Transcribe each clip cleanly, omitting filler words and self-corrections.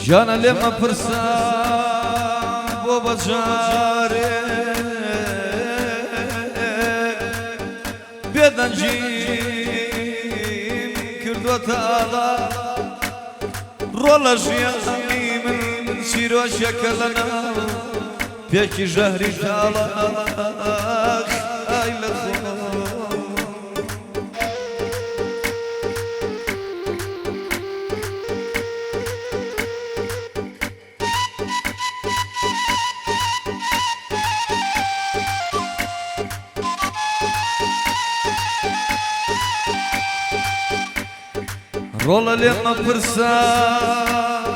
جانا لما فرسان بو بجاري بيدنجيم كردو تالا رولا جياني من سيرو شكلنا بيكي جهري تالا اي لخو رولا لما فرسان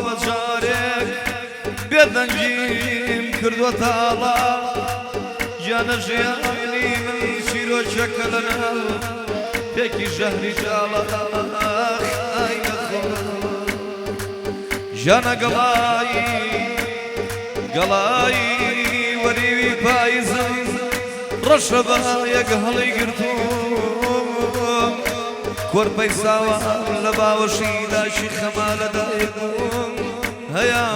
بجارك بيدنجيم كردو تالا جانا جياني من سيرو شكلنا بيكي جهري تالا اي لخو جانا قلاي وريوي فايزم رشبا يقهلي قرتوم كوربي ساوا لبا وشيدا شي خمال دايقوم هيا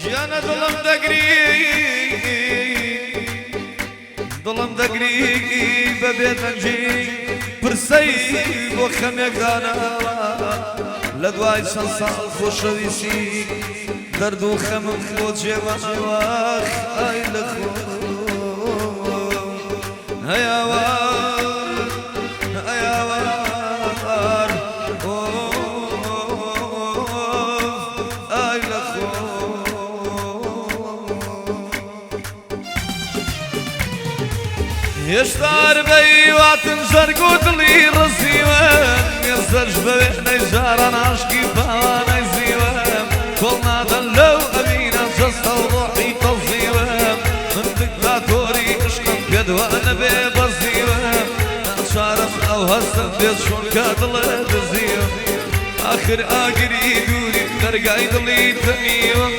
جانا ظلم دقري ببيت نجي برسي وخميك دانا لدواي سنسال خوشويسي درد و خمم خود جوان واخ اي لخو هيا وار هيا وار اي لخو يشتار بيواتن زرقود لي رزيوان يزرج بوحنا جاران عشقي باوانا يزيوان كلنا دلو أمينا جسد وروحي تزيوان من دكتاتوري عشقم بيدوانا ببزيوان شارم أو هسن بيت شون كادلة دزيوان آخر آخري دوري درقاي دلي تميوان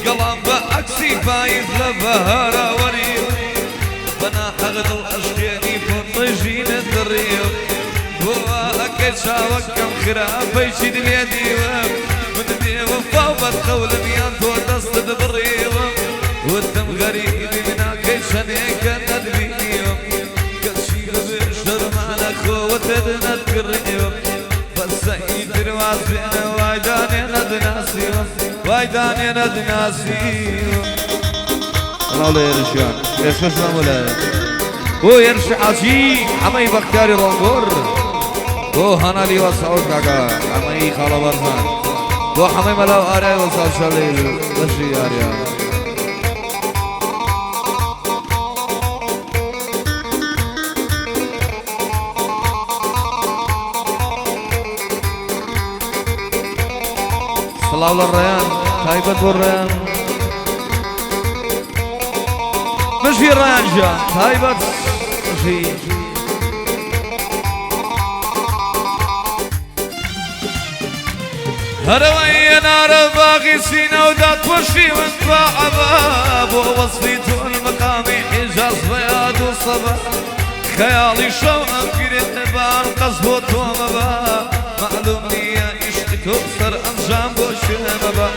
قلام بأكسي فايز لبهارا وريوان بنا حغد الأشقيني بطيجين الدريوان هو أكيد شاوكم خرافي شيد اليديوان من ديوان فوبت قول ميان تو دست بريوان والدم غريب من كيشان يكن ندبيوان كالشيل بشر معنا خوتنا تقريوان فالسيد رواز بينا وايداني ندناسيوان وايداني ندناسيوان الله يرشان يشمش مولاي هو يرشي حاجي عمي بختاري رونغور هو هنا لي وسعود كاكا عمي خالا برمان هو حمي ملاو آري وسعود شليل بشي آريا صلاة الله الريان خايبة والريان مش في الريان جا خايبة مشي هروي نار باغي سينا ودات وشي وانطباع باب ووصفيت المقامي حجاز بياض وصبا خيالي شوقا كريت بان قصبوت ومبا معلوم لي عشق تكسر انجام بوشمبا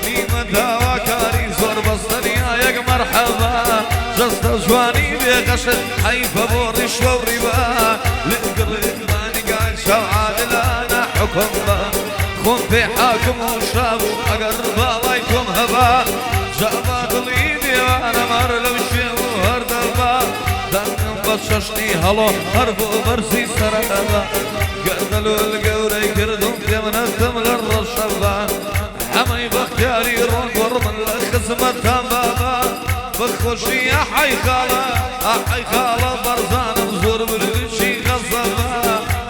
نيمة داوا كاري زور بصدنيا يق مرحبا جست جواني بغشت حيفا بورش وربا لقرب ماني قال شوعاد لانا حكم با خون في حاكم وشاب أقرب بايكم هبا جابا قليدي وانا مر لو شيء وهرد البا دنم بششني هلو هربو برسي سرابا قردلو القوري كردم يمنا تمغر الشبا حمي بختياري رون ورمن لخزمة بابا بخوشي يا حي خالا برزان بزور برشي غصبا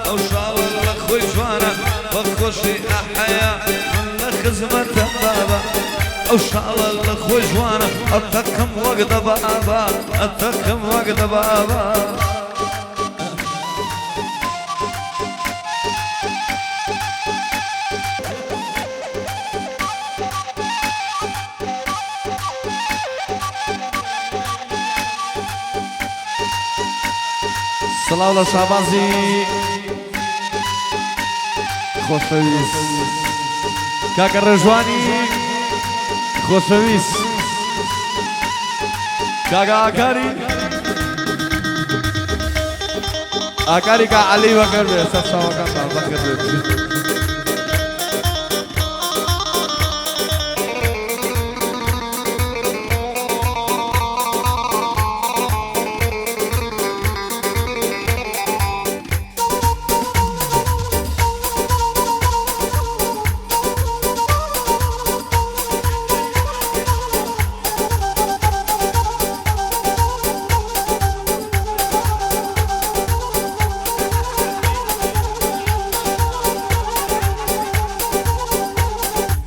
او شاول لخوي جوانا بخوشي احيا من لخزمة بابا او شاول لخوي جوانا اتكم وقت بابا اتكم وقت بابا سلااو لە شابازی خۆشەویست کاکە ڕێژوانی خۆشەویست کاکە ئاکاری کا عەلی بەکەر بێ سەر چاوەکانتان بەخێر بێت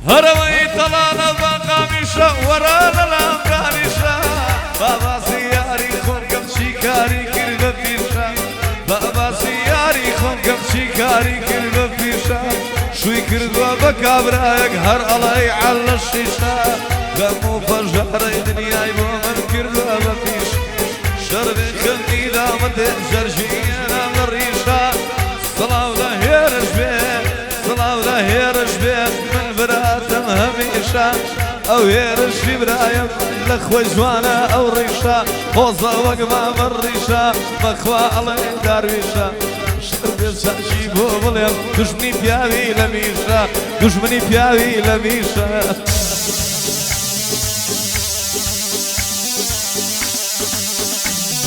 هروي طلالة بقامشة ورا للامكانشة بابا سياري خون كم شيكاري كربة فيشة بابا سياري خون كم شيكاري كربة فيشة شوي كردوا بكابرايك هر الله على الشيشة قاموا فجاري دنياي بومن كردوا بفيشة شرب خلقي دامت جرجينا من الريشة صلاة ظهير جبال صلاة ظهير جبال براتم هميشة او يرش في برايم لخوة جوانا او ريشة خوزة وقما من ريشة مخوة الله دارويشة شرب ساشي بوبليم دجمني بياوي لميشة دجمني بياوي لميشة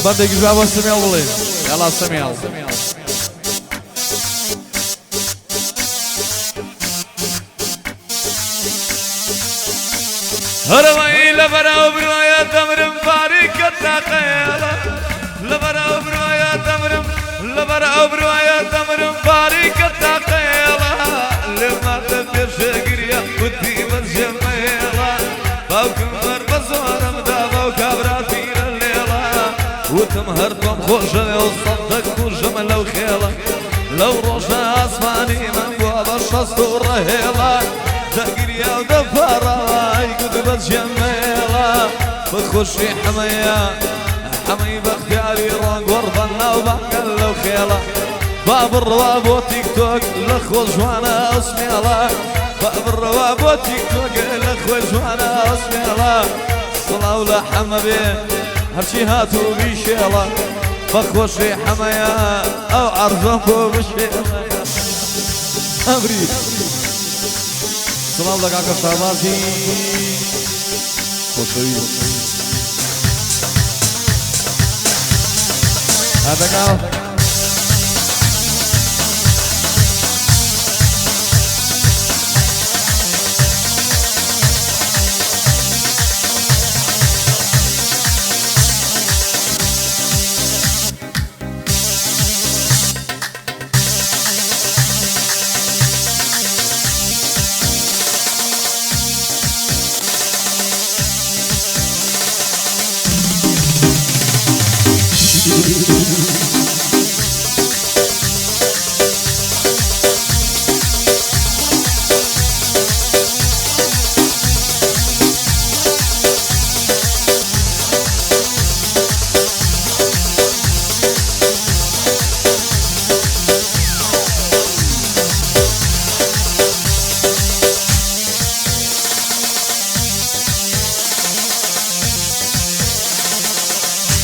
بدك جواب سميال بلي يلا سميال هروي لبرا وبروايا تمرم بارك التقيلة لبرا وبروايا تمرم لبرا وبروايا تمرم بارك التقيلة لما تبير شقريا ودي بالجميلة باوكم بربزورم دابا وكابرا فينا الليلة وتمهركم خوشة وصدق وجملة وخيلة لو روشة أسماني من بوابا الشسطور رهيلة تقريا ودفارة يقود بالجميلة بخشي حمية حمي باختياري رونق ورضنا وبقل وخيلة باب الرواب وتيك توك لخو جوانا اسميلة باب الرواب وتيك توك لخو جوانا اسميلة صلاة ولا حما بيه هرشي هاتو بيشيلة بخشي حمية او عرضكو بشيلة امري سلام لك عكا شعبازي خوشويست هذا قال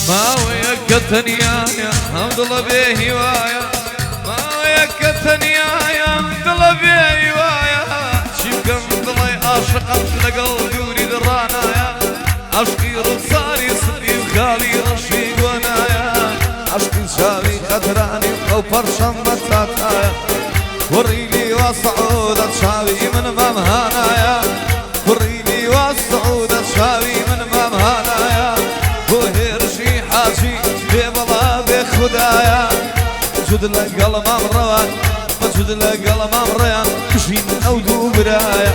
ما وياك الثنيايا حمد الله بهوايا ما وياك الثنيايا حمد الله بهوايا شيك حمد الله عاشق لقلبي وريد الرانايا عشقي رخصاري صديق خالي رشيق ونايا عشقي شابي خطراني او برشم بطاتايا وريلي وصعودة شابي من ممهانايا وريلي وصعودة شابي من ممهانايا وهرشي حاجي ببلا بخدايا جود لك قلم امروان مجود لك قلم امريان مشين او دو برايا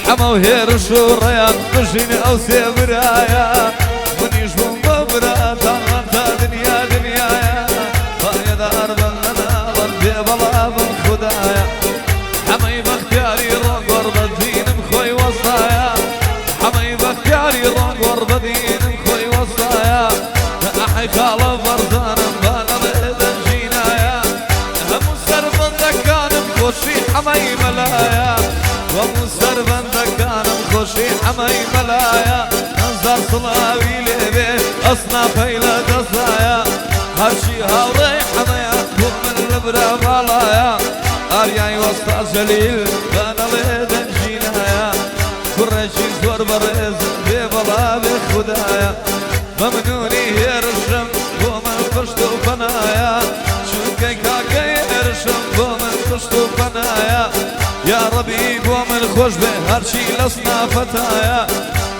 حما وهرش وريان مشين او سيبرايا منيش من ببراتا انت دنيا دنيايا فايا دار بلنا ببلا بخدايا حمي بختياري رنقر بدين مخوي وصايا حمي بختياري رنقر بدين مخوي وصايا احي خالف فرزان بالغ حماي ملايا نزار صلاوي لبي أصنافي لدزايا هرشي هاوري حمايا بومن البرا ملايا أرياي وسط جليل بانا لدن جينايا كرشي زور برز ببلا بخدايا ممنوني يرشم بومن قشتو فنايا شوكي كاكي يرشم بومن قشتو فنايا يا ربي بومن خوش به هرشي لسنا فتايا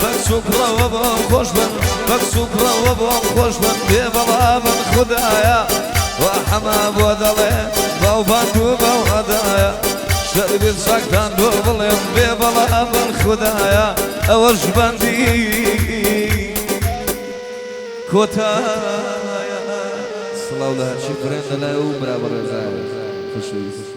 بك شكرا وبوم خوش بن بك شكرا وبوم خوش بن ببلا بن خدايا وحما بودلي باو باندو باو هدايا شربت ساكتان دوبلين ببلا بن خدايا اوش بندي كوتايا صلاة الله شكرا له برابر رزايا خشويس